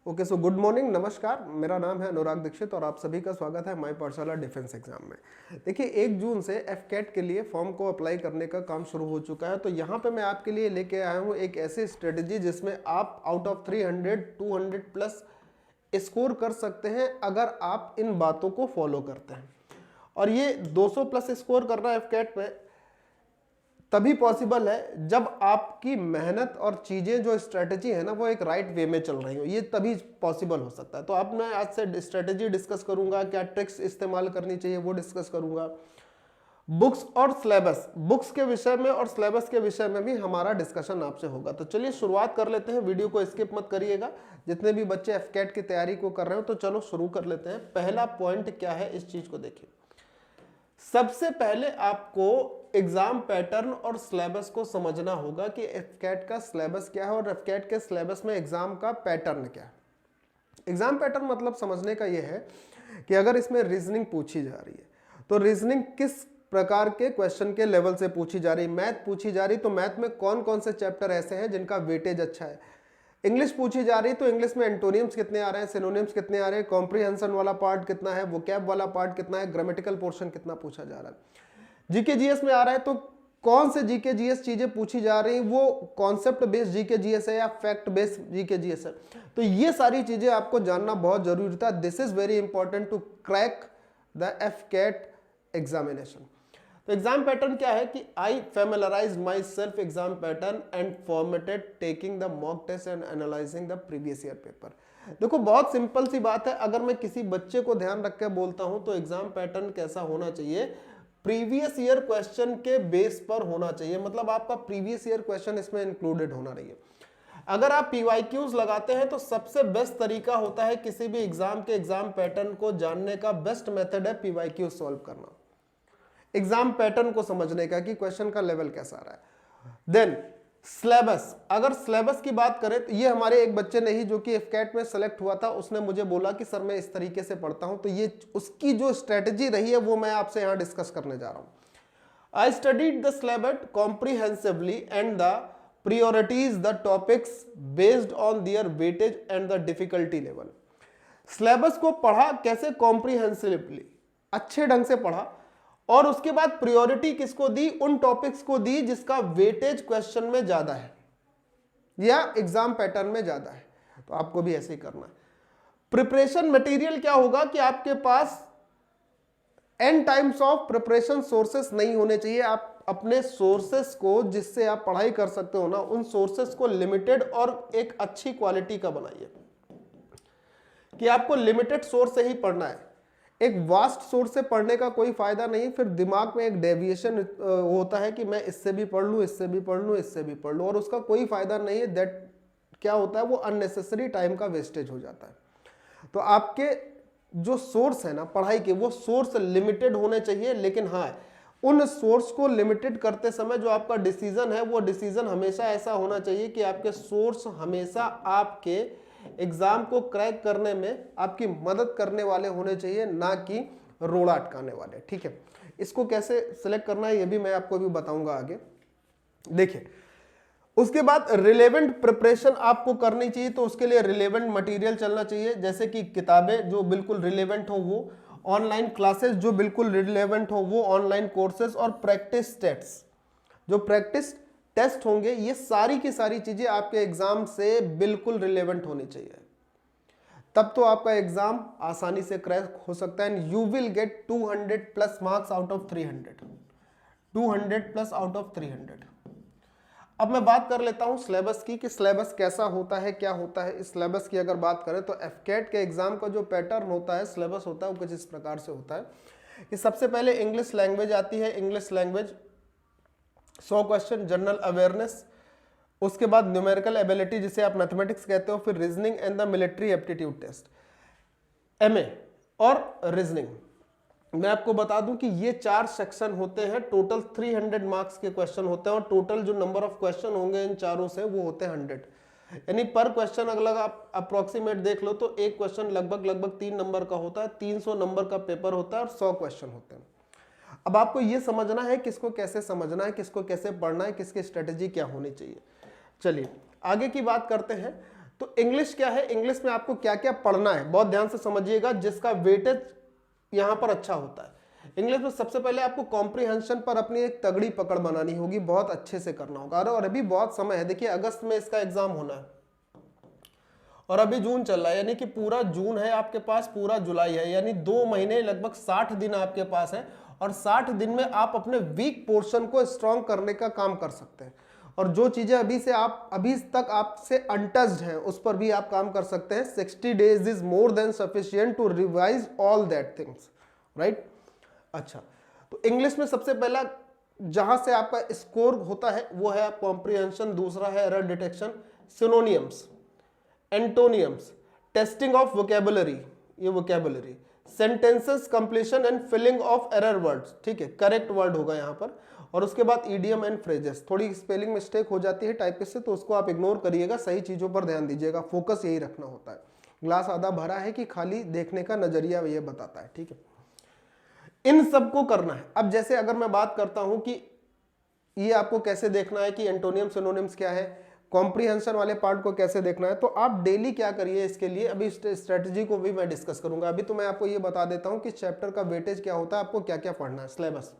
Okay so good morning, नमस्कार। मेरा नाम है अनुराग दीक्षित और आप सभी का स्वागत है माई पाठशाला डिफेंस एग्जाम में। देखिए 1 जून से एफकेट के लिए फॉर्म को अप्लाई करने का काम शुरू हो चुका है। तो यहाँ पे मैं आपके लिए लेके आया हूँ एक ऐसी स्ट्रेटजी जिसमें आप आउट ऑफ 300 200 प्लस स्कोर कर सकते हैं अगर आप इन बातों को फॉलो करते हैं। और ये 200 प्लस स्कोर करना एफकेट में तभी पॉसिबल है जब आपकी मेहनत और चीजें जो स्ट्रेटजी है ना वो एक राइट वे में चल रही हो, ये तभी पॉसिबल हो सकता है। तो अब मैं आज से स्ट्रेटजी डिस्कस करूंगा, क्या ट्रिक्स इस्तेमाल करनी चाहिए वो डिस्कस करूंगा। बुक्स और सिलेबस, बुक्स के विषय में और सिलेबस के विषय में भी हमारा डिस्कशन आपसे होगा। तो चलिए शुरुआत कर लेते हैं, वीडियो को स्किप मत करिएगा। जितने भी बच्चे एफकेट की तैयारी को कर रहे हो तो चलो शुरू कर लेते हैं। पहला पॉइंट क्या है इस चीज को देखिए। सबसे पहले आपको एग्जाम पैटर्न और सिलेबस को समझना होगा कि एफकेट का सिलेबस क्या है और एफकेट के सिलेबस में एग्जाम का पैटर्न क्या है। एग्जाम पैटर्न मतलब समझने का यह है कि अगर इसमें रीजनिंग पूछी जा रही है तो रीजनिंग किस प्रकार के क्वेश्चन के लेवल से पूछी जा रही है। मैथ पूछी जा रही तो मैथ में कौन कौन से चैप्टर ऐसे हैं जिनका वेटेज अच्छा है। इंग्लिश पूछी जा रही तो इंग्लिश में एंटोनियम्स कितने आ रहे हैं, सिनोनिम्स कितने आ रहे हैं, कॉम्प्रिहेंशन वाला पार्ट कितना है, वोकैब वाला पार्ट कितना है, ग्रामेटिकल पोर्शन कितना पूछा जा रहा है। जीके जीएस में आ रहा है तो कौन से जीके जीएस चीजें पूछी जा रही हैं, वो कॉन्सेप्ट बेस्ड जीके जीएस है या फैक्ट बेस्ड जीके जीएस है। तो ये सारी चीजें आपको जानना बहुत जरूरी था। This is very important to crack the AFCAT examination. तो एग्जाम पैटर्न क्या है कि I familiarise myself exam pattern and formatted taking the mock test and analysing the previous year paper. देखो बहुत सिंपल सी बात है, अगर मैं किसी बच्चे को ध्यान रख के बोलता हूं तो एग्जाम पैटर्न कैसा होना चाहिए, प्रीवियस ईयर क्वेश्चन के बेस पर होना चाहिए। मतलब आपका प्रीवियस ईयर क्वेश्चन इसमें इंक्लूडेड होना रही है। अगर आप पीवाईक्यूज लगाते हैं तो सबसे बेस्ट तरीका होता है किसी भी एग्जाम के एग्जाम पैटर्न को जानने का बेस्ट मेथड है पीवाईक्यू सॉल्व करना, एग्जाम पैटर्न को समझने का कि क्वेश्चन का लेवल कैसा रहा है। देन सिलेबस, अगर सिलेबस की बात करें तो ये हमारे एक बच्चे ने ही जो कि एफकेट में सेलेक्ट हुआ था उसने मुझे बोला कि सर मैं इस तरीके से पढ़ता हूं। तो ये उसकी जो स्ट्रेटजी रही है वो मैं आपसे यहां डिस्कस करने जा रहा हूं। I studied the syllabus comprehensively and the priorities the topics based on their weightage and the difficulty level। Syllabus को पढ़ा कैसे, कॉम्प्रिहेंसिवली, अच्छे ढंग से पढ़ा और उसके बाद प्रायोरिटी किसको दी, उन टॉपिक्स को दी जिसका वेटेज क्वेश्चन में ज्यादा है या एग्जाम पैटर्न में ज्यादा है। तो आपको भी ऐसे ही करना है। प्रिपरेशन मटेरियल क्या होगा कि आपके पास n times of preparation sources नहीं होने चाहिए। आप अपने सोर्सेस को जिससे आप पढ़ाई कर सकते हो ना, उन सोर्सेस को लिमिटेड और एक अच्छी क्वालिटी का बनाइए कि आपको लिमिटेड सोर्स से ही पढ़ना है। एक वास्ट सोर्स से पढ़ने का कोई फायदा नहीं, फिर दिमाग में एक डेविएशन होता है कि मैं इससे भी पढ़ लूँ, इससे भी पढ़ लूँ, इससे भी पढ़ लूँ, और उसका कोई फायदा नहीं है। दैट क्या होता है, वो अननेसेसरी टाइम का वेस्टेज हो जाता है। तो आपके जो सोर्स है ना पढ़ाई के, वो सोर्स लिमिटेड होने चाहिए। लेकिन हाँ, उन सोर्स को लिमिटेड करते समय जो आपका डिसीजन है वो डिसीजन हमेशा ऐसा होना चाहिए कि आपके सोर्स हमेशा आपके एग्जाम को क्रैक करने में आपकी मदद करने वाले होने चाहिए, ना कि रोड़ा अटकाने वाले। ठीक है, इसको कैसे सिलेक्ट करना है ये भी मैं आपको भी बताऊंगा आगे। देखिए उसके बाद रिलेवेंट प्रिपरेशन आपको करनी चाहिए। तो उसके लिए रिलेवेंट मटेरियल चलना चाहिए, जैसे कि किताबें जो बिल्कुल रिलेवेंट हो वो, ऑनलाइन क्लासेस जो बिल्कुल रिलेवेंट हो वो, ऑनलाइन कोर्सेज और प्रैक्टिस टेस्ट, जो प्रैक्टिस टेस्ट होंगे, ये सारी की सारी चीजें आपके एग्जाम से बिल्कुल रिलेवेंट होनी चाहिए। तब तो आपका एग्जाम आसानी से क्रैक हो सकता है and you will get 200 plus marks out of 300, 200 plus out of 300। अब मैं बात कर लेता हूं सिलेबस की कि सिलेबस कैसा होता है, क्या होता है। इस सिलेबस की अगर बात करें तो एफकेट के एग्जाम का जो पैटर्न होता है, सिलेबस होता है, वो कुछ इस प्रकार से होता है कि सबसे पहले इंग्लिश लैंग्वेज आती है। English language 100 question, general awareness, उसके बाद न्यूमेरिकल एबिलिटी जिसे आप मैथमेटिक्स कहते हो, फिर reasoning and the military aptitude test, MA और रीजनिंग। मैं आपको बता दूं कि ये 4 सेक्शन होते हैं, टोटल 300 मार्क्स के क्वेश्चन होते हैं और टोटल जो नंबर ऑफ क्वेश्चन होंगे इन चारों से वो होते हैं 100। यानी पर क्वेश्चन अगर आप अप्रोक्सीमेट देख लो तो एक क्वेश्चन लगभग 3 नंबर का होता है, 300 नंबर का पेपर होता है और 100 क्वेश्चन होते हैं। अब आपको ये समझना है किसको कैसे समझना है, किसको कैसे पढ़ना है, किसकी स्ट्रेटेजी क्या होनी चाहिए। चलिए आगे की बात करते हैं। तो इंग्लिश क्या है, इंग्लिश में आपको क्या क्या पढ़ना है बहुत ध्यान से समझिएगा, जिसका वेटेज यहां पर अच्छा होता है। इंग्लिश में सबसे पहले आपको कॉम्प्रिहेंशन पर अपनी एक तगड़ी पकड़ बनानी होगी, बहुत अच्छे से करना होगा। और अभी बहुत समय है, देखिए अगस्त में इसका एग्जाम होना है और अभी जून चल रहा है, यानी कि पूरा जून है आपके पास, पूरा जुलाई है, यानी 2 महीने लगभग 60 दिन आपके पास है। और 60 दिन में आप अपने वीक पोर्शन को स्ट्रॉन्ग करने का काम कर सकते हैं। और जो चीजें अभी तक आपसे अनटच्ड हैं उस पर भी आप काम कर सकते हैं। 60 days is more than sufficient to revise all that things, right. अच्छा, तो इंग्लिश में सबसे पहला जहां से आपका स्कोर होता है वो है कॉम्प्रिहेंशन, दूसरा है error detection, synonyms, antonyms, testing of vocabulary, ये vocabulary, sentences completion and filling of error words, ठीक है, करेक्ट वर्ड होगा यहाँ पर। और उसके बाद ईडियम एंड फ्रेजेस, थोड़ी स्पेलिंग मिस्टेक हो जाती है टाइपिस्ट से, तो उसको आप इग्नोर करिएगा, सही चीजों पर ध्यान दीजिएगा, फोकस यही रखना होता है। ग्लास आधा भरा है कि खाली देखने का नजरिया ये बताता है, ठीक है। इन सबको करना है। अब जैसे अगर मैं बात करता हूं कि ये आपको कैसे देखना है कि एंटोनियम सिनोनिम्स क्या है, कॉम्प्रिहेंशन वाले पार्ट को कैसे देखना है, तो आप डेली क्या करिए इसके लिए, अभी स्ट्रेटजी को भी मैं डिस्कस करूंगा। अभी तो मैं आपको ये बता देता हूं कि चैप्टर का वेटेज क्या होता है, आपको क्या क्या पढ़ना है, सिलेबस।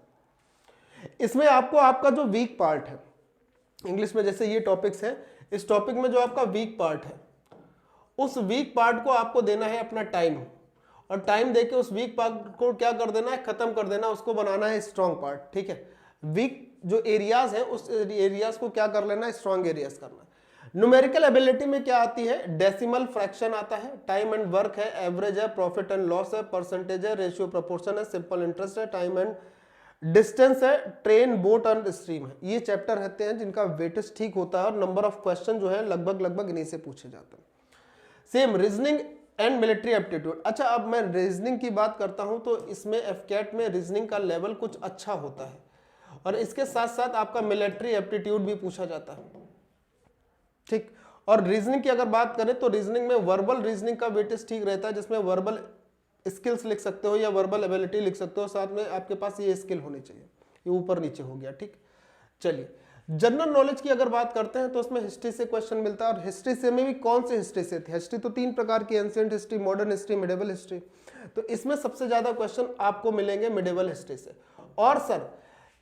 इसमें आपको आपका जो वीक पार्ट है इंग्लिश में, जैसे ये टॉपिक्स है, इस टॉपिक में जो आपका वीक पार्ट है, उस वीक पार्ट को आपको देना है अपना टाइम, और टाइम देके उस वीक पार्ट को क्या कर देना है, खत्म कर देना, उसको बनाना है स्ट्रॉन्ग पार्ट, ठीक है। वीक जो एरियाज है उस एरियाज को क्या कर लेना है, स्ट्रॉन्ग एरियाज करना है। न्यूमेरिकल एबिलिटी में क्या आती है, डेसिमल फ्रैक्शन आता है, टाइम एंड वर्क है, एवरेज है, प्रॉफिट एंड लॉस है, परसेंटेज है, रेशियो प्रोपोर्शन है, सिंपल इंटरेस्ट है, टाइम एंड डिस्टेंस है, ट्रेन बोट एंड स्ट्रीम है। ये चैप्टर रहते हैं जिनका वेटेज ठीक होता है और नंबर ऑफ क्वेश्चन जो है लगभग इन्हीं से पूछे जाते हैं। Same reasoning and military aptitude. अच्छा, अब मैं रीजनिंग की बात करता हूं तो इसमें एफकेट में रीजनिंग का लेवल कुछ अच्छा होता है, और इसके साथ साथ आपका मिलिट्री एप्टीट्यूड भी पूछा जाता है, ठीक। और रीजनिंग की अगर बात करें तो रीजनिंग में वर्बल रीजनिंग का वेटेज ठीक रहता है, जिसमें वर्बल स्किल्स लिख सकते हो या वर्बल एबिलिटी लिख सकते हो, साथ में आपके पास ये स्किल होनी चाहिए, ये ऊपर नीचे हो गया, ठीक। चलिए, जनरल नॉलेज की अगर बात करते हैं तो उसमें हिस्ट्री से क्वेश्चन मिलता है, और हिस्ट्री से में भी कौन से हिस्ट्री से थे, हिस्ट्री तो 3 प्रकार की, ancient history, modern history, medieval history. तो इसमें सबसे ज्यादा क्वेश्चन आपको मिलेंगे मिडिवल हिस्ट्री से। और सर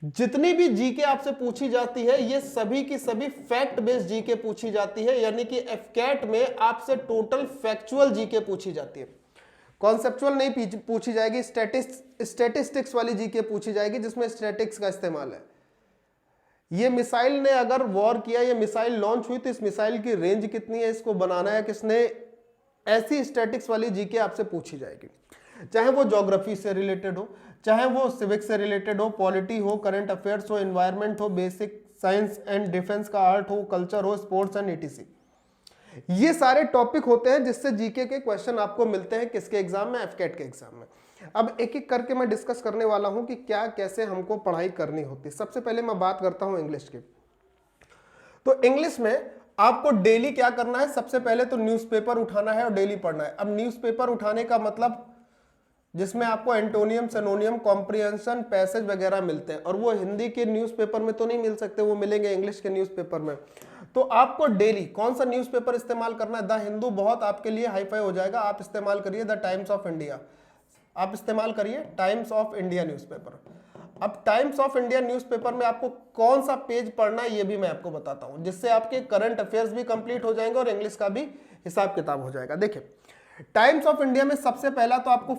जितनी भी जीके आपसे पूछी जाती है ये सभी की सभी फैक्ट बेस्ड जीके पूछी जाती है, यानी कि एफकेट में आपसे टोटल फैक्चुअल जीके पूछी जाती है, कॉन्सेप्चुअल नहीं पूछी जाएगी। स्टैटिस्टिक्स वाली जीके पूछी जाएगी जिसमें स्टैटिक्स का इस्तेमाल है। ये मिसाइल ने अगर वॉर किया, ये मिसाइल लॉन्च हुई तो इस मिसाइल की रेंज कितनी है, इसको बनाना है किसने, ऐसी स्टैटिक्स वाली जीके आपसे पूछी जाएगी। चाहे वो ज्योग्राफी से रिलेटेड हो, चाहे वो सिविक्स से रिलेटेड हो, पॉलिटी हो, करंट अफेयर्स हो, एनवायरनमेंट हो, बेसिक साइंस एंड डिफेंस का आर्ट हो, कल्चर हो, स्पोर्ट्स एंड ईटीसी। ये सारे टॉपिक होते हैं जिससे जीके के क्वेश्चन आपको मिलते हैं किसके एग्जाम में, एफकेट के एग्जाम में। अब एक एक करके मैं डिस्कस करने वाला हूं कि क्या कैसे हमको पढ़ाई करनी होती है। सबसे पहले मैं बात करता हूं इंग्लिश की। तो इंग्लिश में आपको डेली क्या करना है, सबसे पहले तो न्यूज़पेपर उठाना है और डेली पढ़ना है। अब न्यूज़पेपर उठाने का मतलब जिसमें आपको एंटोनियम, सिनोनियम, कॉम्प्रिहेंशन, पैसेज वगैरह मिलते हैं, और वो हिंदी के न्यूज़पेपर में तो नहीं मिल सकते, वो मिलेंगे इंग्लिश के न्यूज़पेपर में। तो आपको डेली कौन सा न्यूज़पेपर इस्तेमाल करना है, द हिंदू बहुत आपके लिए हाईफाई हो जाएगा, आप इस्तेमाल करिए द टाइम्स ऑफ इंडिया, आप इस्तेमाल करिए टाइम्स ऑफ इंडिया न्यूज़पेपर। अब टाइम्स ऑफ इंडिया न्यूज़पेपर में आपको कौन सा पेज पढ़ना है ये भी मैं आपको बताता हूं, जिससे आपके करंट अफेयर्स भी कंप्लीट हो जाएंगे और इंग्लिश का भी हिसाब किताब हो जाएगा। देखिए, टाइम्स ऑफ इंडिया में सबसे पहला तो आपको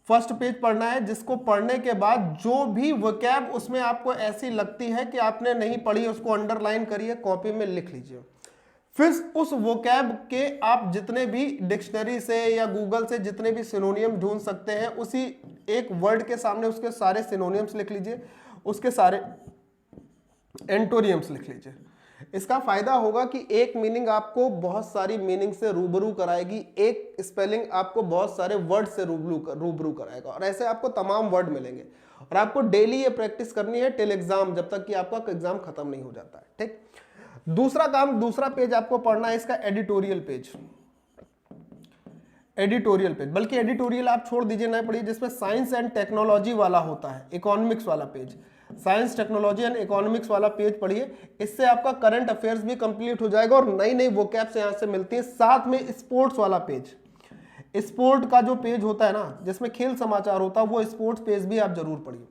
फर्स्ट पेज पढ़ना है, जिसको पढ़ने के बाद जो भी वोकैब उसमें आपको ऐसी लगती है कि आपने नहीं पढ़ी, उसको अंडरलाइन करिए, कॉपी में लिख लीजिए। फिर उस वोकैब के आप जितने भी डिक्शनरी से या गूगल से जितने भी सिनोनियम ढूंढ सकते हैं, उसी एक वर्ड के सामने उसके सारे सिनोनियम्स लिख लीजिए, उसके सारे एंटोनियम्स लिख लीजिए। इसका फायदा होगा कि एक मीनिंग आपको बहुत सारी मीनिंग से रूबरू कराएगी, एक स्पेलिंग आपको बहुत सारे वर्ड से रूबरू कराएगा, और ऐसे आपको तमाम वर्ड मिलेंगे। और आपको डेली ये प्रैक्टिस करनी है टिल एग्जाम, जब तक कि आपका एग्जाम खत्म नहीं हो जाता है, ठीक। दूसरा पेज आपको पढ़ना है इसका एडिटोरियल पेज, बल्कि एडिटोरियल आप छोड़ दीजिए, ना पढ़िए, जिसमें साइंस एंड टेक्नोलॉजी वाला होता है, इकोनॉमिक्स वाला page. Science technology and economics वाला पेज पढ़िए, इससे आपका करंट अफेयर्स भी कंप्लीट हो जाएगा और नई नई वोकैब्स यहाँ से मिलती है। साथ में स्पोर्ट्स वाला पेज, स्पोर्ट का जो पेज होता है ना जिसमें खेल समाचार होता है, वो स्पोर्ट्स पेज भी आप जरूर पढ़िए,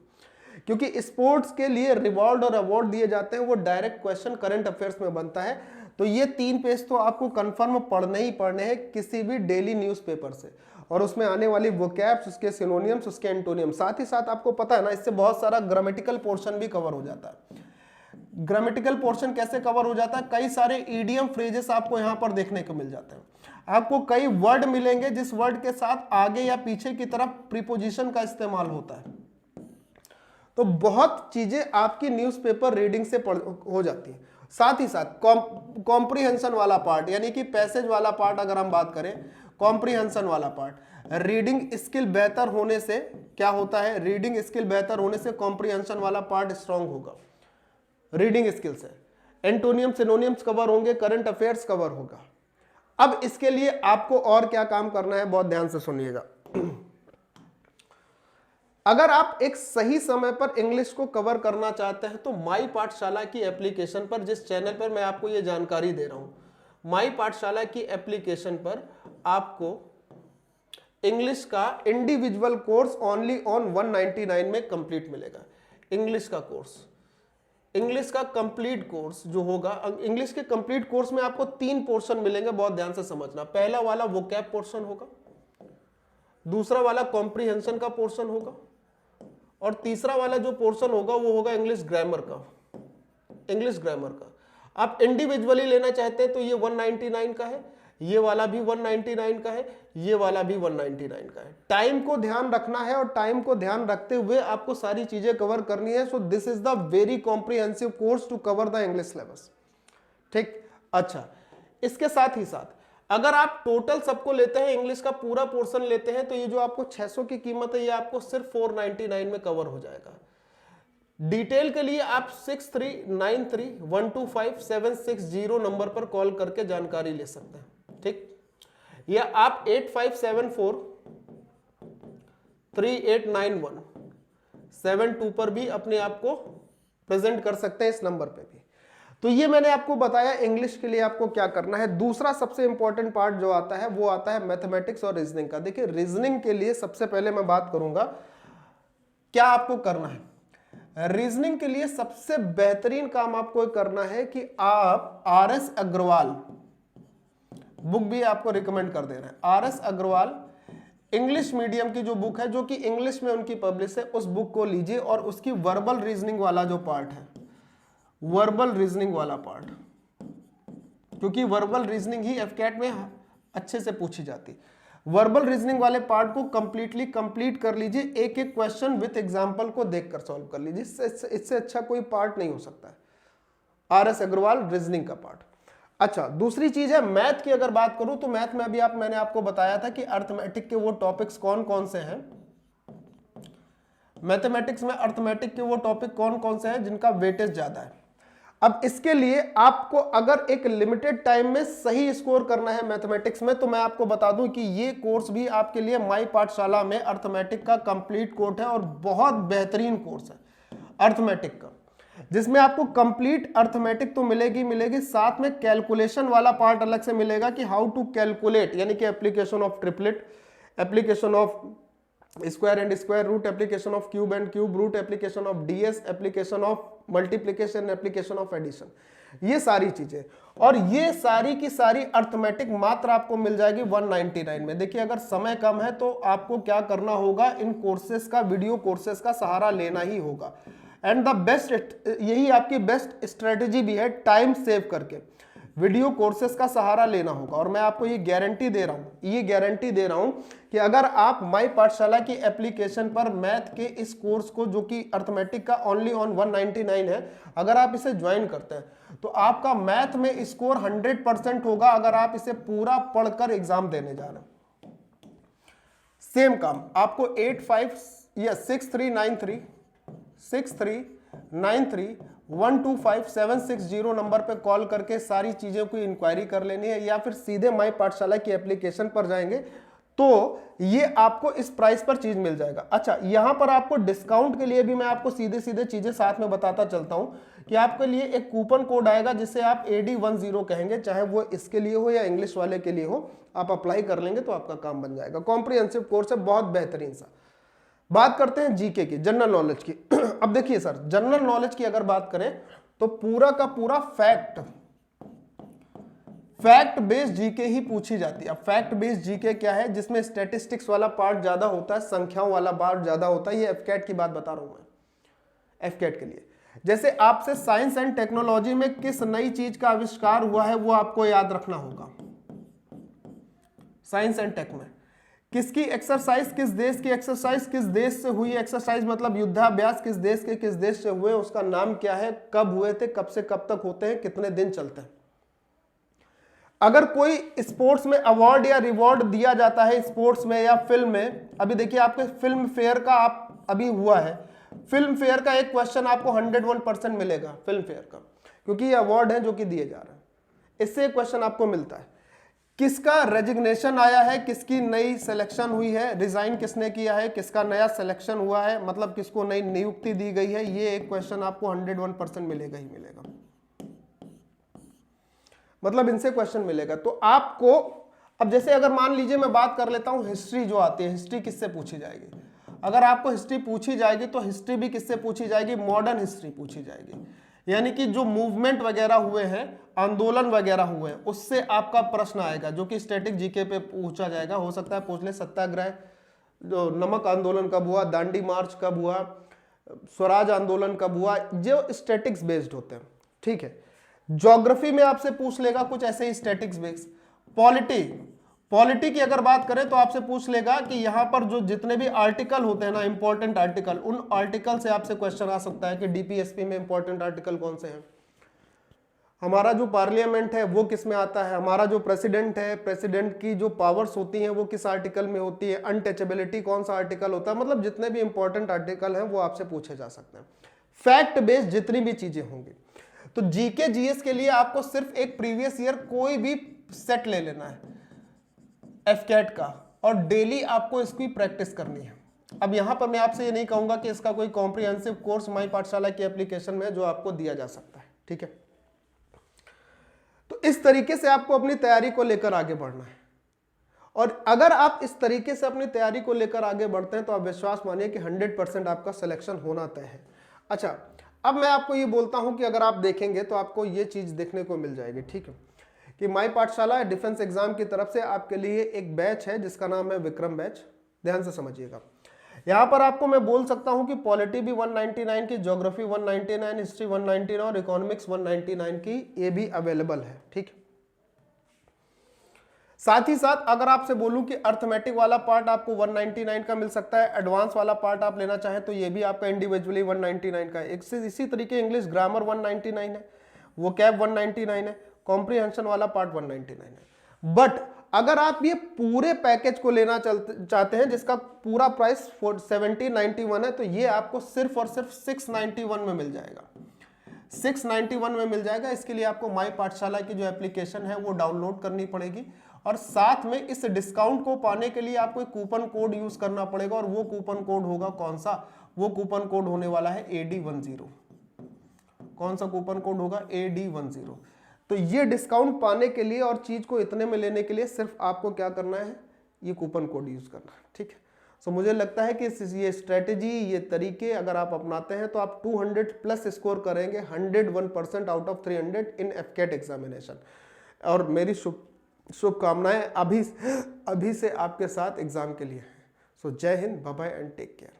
क्योंकि स्पोर्ट्स के लिए रिवॉर्ड और अवार्ड दिए जाते हैं, वो डायरेक्ट क्वेश्चन करंट अफेयर्स में बनता है। तो ये 3 पेज तो आपको कंफर्म पढ़ने ही पढ़ने हैं किसी भी डेली न्यूज़पेपर से, और उसमें आने वाली वोकैब्स, उसके सिनोनियम्स, उसके एंटोनियम, साथ ही साथ आपको पता है ना इससे बहुत सारा ग्रामेटिकल पोर्शन भी कवर हो जाता है। ग्रामेटिकल पोर्शन कैसे कवर हो जाता है, कई सारे ईडियम फ्रेजेस आपको यहाँ पर देखने को मिल जाते हैं, आपको कई वर्ड मिलेंगे जिस वर्ड के साथ आगे या पीछे की तरफ प्रीपोजिशन का इस्तेमाल होता है। तो बहुत चीजें आपकी न्यूज़पेपर रीडिंग से हो जाती है। साथ ही साथ कॉम्प्रीहेंशन वाला पार्ट, यानी कि पैसेज वाला पार्ट अगर हम बात करें, कॉम्प्रीहेंशन वाला पार्ट, रीडिंग स्किल बेहतर होने से क्या होता है, रीडिंग स्किल बेहतर होने से कॉम्प्रीहेंशन वाला पार्ट स्ट्रांग होगा रीडिंग स्किल से, एंटोनियम सिनोनियम्स कवर होंगे, करंट अफेयर्स कवर होगा। अब इसके लिए आपको और क्या काम करना है, बहुत ध्यान से सुनिएगा। अगर आप एक सही समय पर इंग्लिश को कवर करना चाहते हैं तो माई पाठशाला की एप्लीकेशन पर, जिस चैनल पर मैं आपको ये जानकारी दे रहा हूं, माई पाठशाला की एप्लीकेशन पर आपको इंग्लिश का इंडिविजुअल कोर्स ओनली ऑन 199 में कंप्लीट मिलेगा। इंग्लिश का कोर्स, इंग्लिश का कंप्लीट कोर्स जो होगा, इंग्लिश के कंप्लीट कोर्स में आपको 3 पोर्शन मिलेंगे, बहुत ध्यान से समझना। पहला वाला वोकैब पोर्शन होगा, दूसरा वाला कॉम्प्रीहेंशन का पोर्शन होगा, और तीसरा वाला जो पोर्शन होगा वो होगा इंग्लिश ग्रामर का। इंग्लिश ग्रामर का आप इंडिविजुअली लेना चाहते हैं तो ये 199 का है, ये वाला भी 199 का है, ये वाला भी 199 का है। टाइम को ध्यान रखना है और टाइम को ध्यान रखते हुए आपको सारी चीजें कवर करनी है। So this is the very comprehensive course to cover the English syllabus. ठीक, अच्छा, इसके साथ ही साथ अगर आप टोटल सबको लेते हैं, इंग्लिश का पूरा पोर्शन लेते हैं, तो ये जो आपको 600 की कीमत है ये आपको सिर्फ 499 में कवर हो जाएगा। डिटेल के लिए आप 6393125760 नंबर पर कॉल करके जानकारी ले सकते हैं। ठीक, या आप 8574389172 पर भी अपने आप को प्रेजेंट कर सकते हैं, इस नंबर पे भी। तो ये मैंने आपको बताया इंग्लिश के लिए आपको क्या करना है। दूसरा सबसे इंपॉर्टेंट पार्ट जो आता है वो आता है मैथमेटिक्स और रीजनिंग का। देखिए, रीजनिंग के लिए सबसे पहले मैं बात करूंगा क्या आपको करना है। रीजनिंग के लिए सबसे बेहतरीन काम आपको करना है कि आप RS अग्रवाल बुक भी आपको रिकमेंड कर दे रहे हैं। RS अग्रवाल इंग्लिश मीडियम की जो बुक है, जो कि इंग्लिश में उनकी पब्लिश है, उस बुक को लीजिए और उसकी वर्बल रीजनिंग वाला जो पार्ट है, वर्बल रीजनिंग वाला पार्ट, क्योंकि वर्बल रीजनिंग ही एफकेट में अच्छे से पूछी जाती, वर्बल रीजनिंग वाले पार्ट को कंप्लीटली कंप्लीट कर लीजिए। एक एक क्वेश्चन विथ एग्जांपल को देखकर सॉल्व कर लीजिए, इससे अच्छा कोई पार्ट नहीं हो सकता है RS अग्रवाल रीजनिंग का पार्ट। अच्छा, दूसरी चीज है मैथ की। अगर बात करूं तो मैथ में अभी मैंने आपको बताया था कि अर्थमेटिक के वो टॉपिक्स कौन कौन से हैं, मैथमेटिक्स में अर्थमेटिक के वो टॉपिक कौन कौन से हैं जिनका वेटेज ज्यादा है। अब इसके लिए आपको अगर एक लिमिटेड टाइम में सही स्कोर करना है मैथमेटिक्स में, तो मैं आपको बता दूं कि ये कोर्स भी आपके लिए माई पाठशाला में अर्थमेटिक का कंप्लीट कोर्स है और बहुत बेहतरीन कोर्स है अर्थमेटिक का, जिसमें आपको कंप्लीट अर्थमेटिक तो मिलेगी, साथ में कैलकुलेशन वाला पार्ट अलग से मिलेगा कि हाउ टू कैलकुलेट, यानी कि application of triplet, application of square and square root, application of cube and cube root, application of DS, application of multiplication, application of addition, ये सारी चीजें। और ये सारी की सारी अर्थमेटिक मात्र आपको मिल जाएगी 199 में। देखिए, अगर समय कम है तो आपको क्या करना होगा, इन कोर्सेज का, वीडियो कोर्सेज का सहारा लेना ही होगा। एंड द बेस्ट, यही आपकी बेस्ट स्ट्रेटेजी भी है, टाइम सेव करके वीडियो कोर्सेज का सहारा लेना होगा। और मैं आपको ये गारंटी दे रहा हूं कि अगर आप माई पाठशाला की एप्लीकेशन पर मैथ के इस कोर्स को, जो कि अर्थमेटिक का ओनली ऑन 199 है, अगर आप इसे ज्वाइन करते हैं तो आपका मैथ में स्कोर 100% होगा अगर आप इसे पूरा पढ़कर एग्जाम देने जा रहे हैं। सेम काम आपको 6393125760 नंबर पे कॉल करके सारी चीजें की इंक्वायरी कर लेनी है, या फिर सीधे माई पाठशाला की एप्लीकेशन पर जाएंगे तो ये आपको इस प्राइस पर चीज मिल जाएगा। अच्छा, यहां पर आपको डिस्काउंट के लिए भी मैं आपको सीधे सीधे चीजें साथ में बताता चलता हूं कि आपके लिए एक कूपन कोड आएगा जिसे आप AD10 कहेंगे, चाहे वो इसके लिए हो या इंग्लिश वाले के लिए हो, आप अप्लाई कर लेंगे तो आपका काम बन जाएगा। कॉम्प्रिहेंसिव कोर्स है, बहुत बेहतरीन सा। बात करते हैं जीके की, जनरल नॉलेज की। अब देखिए सर, जनरल नॉलेज की अगर बात करें तो पूरा का पूरा फैक्ट बेस्ड जीके ही पूछी जाती है। अब फैक्ट बेस्ड जीके क्या है? जिसमें स्टैटिस्टिक्स वाला पार्ट ज्यादा होता है, संख्याओं वाला पार्ट ज्यादा होता है। ये एफकेट की बात बता रहा हूं मैं, एफकेट के लिए। जैसे आपसे साइंस एंड टेक्नोलॉजी में किस नई चीज का आविष्कार हुआ है वो आपको याद रखना होगा। साइंस एंड टेक में किसकी एक्सरसाइज, किस देश की एक्सरसाइज, किस देश से हुई एक्सरसाइज, मतलब युद्धाभ्यास किस देश के किस देश से हुए, उसका नाम क्या है, कब हुए थे, कब से कब तक होते हैं, कितने दिन चलते हैं। अगर कोई स्पोर्ट्स में अवार्ड या रिवॉर्ड दिया जाता है स्पोर्ट्स में या फिल्म में, अभी देखिए आपके फिल्म फेयर का आप अभी हुआ है, फिल्म फेयर का एक क्वेश्चन आपको 101% मिलेगा फिल्म फेयर का, क्योंकि ये अवार्ड है जो कि दिए जा रहे हैं। इससे एक क्वेश्चन आपको मिलता है, किसका रेजिग्नेशन आया है, किसकी नई सिलेक्शन हुई है, रिजाइन किसने किया है, किसका नया सिलेक्शन हुआ है, मतलब किसको नई नियुक्ति दी गई है। ये एक क्वेश्चन आपको 101% मिलेगा ही मिलेगा, मतलब इनसे क्वेश्चन मिलेगा। तो आपको अब जैसे अगर मान लीजिए मैं बात कर लेता हूं हिस्ट्री जो आती है, हिस्ट्री किससे पूछी जाएगी? अगर आपको हिस्ट्री पूछी जाएगी तो हिस्ट्री भी किससे पूछी जाएगी? मॉडर्न हिस्ट्री पूछी जाएगी, यानी कि जो मूवमेंट वगैरह हुए हैं, आंदोलन वगैरह हुए हैं, उससे आपका प्रश्न आएगा जो कि स्टैटिक जीके पे पूछा जाएगा। हो सकता है पूछ ले सत्याग्रह, जो नमक आंदोलन कब हुआ, दांडी मार्च कब हुआ, स्वराज आंदोलन कब हुआ, जो स्टैटिक्स बेस्ड होते हैं। ठीक है, ज्योग्राफी में आपसे पूछ लेगा कुछ ऐसे ही स्टैटिक्स बेस्ड। पॉलिटी की अगर बात करें तो आपसे पूछ लेगा कि यहां पर जो जितने भी आर्टिकल होते हैं ना, इंपॉर्टेंट आर्टिकल, उन आर्टिकल से आपसे क्वेश्चन आ सकता है कि डीपीएसपी में इंपॉर्टेंट आर्टिकल कौन से हैं, हमारा जो पार्लियामेंट है वो किस में आता है, हमारा जो प्रेसिडेंट है, प्रेसिडेंट की जो पावर्स होती हैं वो किस आर्टिकल में होती है, अनटचेबिलिटी कौन सा आर्टिकल होता है, मतलब जितने भी इंपॉर्टेंट आर्टिकल हैं वो आपसे पूछे जा सकते हैं। फैक्ट बेस्ड जितनी भी चीजें होंगी। तो जीके जीएस के लिए आपको सिर्फ एक प्रीवियस ईयर कोई भी सेट ले लेना है एफकेट का, और डेली आपको इसकी प्रैक्टिस करनी है। अब यहां पर मैं आपसे ये नहीं कहूंगा कि इसका कोई कॉम्प्रिहेंसिव कोर्स माई पाठशाला की एप्लीकेशन में जो आपको दिया जा सकता है। ठीक है, तो इस तरीके से आपको अपनी तैयारी को लेकर आगे बढ़ना है, और अगर आप इस तरीके से अपनी तैयारी को लेकर आगे बढ़ते हैं तो आप विश्वास मानिए कि 100% आपका सिलेक्शन होना तय है। अच्छा, अब मैं आपको ये बोलता हूं कि अगर आप देखेंगे तो आपको ये चीज देखने को मिल जाएगी। ठीक है, कि माई पाठशाला डिफेंस एग्जाम की तरफ से आपके लिए एक बैच है जिसका नाम है विक्रम बैच। ध्यान से समझिएगा, यहां पर आपको मैं बोल सकता हूं कि पॉलिटी भी 199 की, ज्योग्राफी 199, हिस्ट्री 199 और इकोनॉमिक्स 199 की ये भी अवेलेबल है। ठीक, साथ ही साथ अगर आपसे बोलूं कि अर्थमेटिक वाला पार्ट आपको 199 का मिल सकता है, एडवांस वाला पार्ट आप लेना चाहें तो ये भी आपका इंडिविजुअली 199 का है। इसी तरीके इंग्लिश ग्रामर 199 है, वो कैब 199 है, कॉम्प्रिहेंशन वाला पार्ट 199 है। बट अगर आप ये पूरे पैकेज को लेना चाहते हैं जिसका पूरा प्राइस 1791 है, तो ये आपको सिर्फ और सिर्फ 691 में मिल जाएगा, 691 में मिल जाएगा। इसके लिए आपको माई पाठशाला की जो एप्लीकेशन है वो डाउनलोड करनी पड़ेगी, और साथ में इस डिस्काउंट को पाने के लिए आपको एक कूपन कोड यूज करना पड़ेगा, और वो कूपन कोड होगा कौन सा? वो कूपन कोड होने वाला है AD10। कौन सा कूपन कोड होगा? AD10। तो ये डिस्काउंट पाने के लिए और चीज को इतने में लेने के लिए सिर्फ आपको क्या करना है? ये कूपन कोड यूज करना है। ठीक है, सो मुझे लगता है कि ये स्ट्रेटेजी, ये तरीके अगर आप अपनाते हैं तो आप 200+ स्कोर करेंगे, 101% आउट ऑफ 300 इन एफकेट एग्जामिनेशन। और मेरी शुभकामनाएं अभी से आपके साथ एग्जाम के लिए है। सो जय हिंद, bye bye and take care.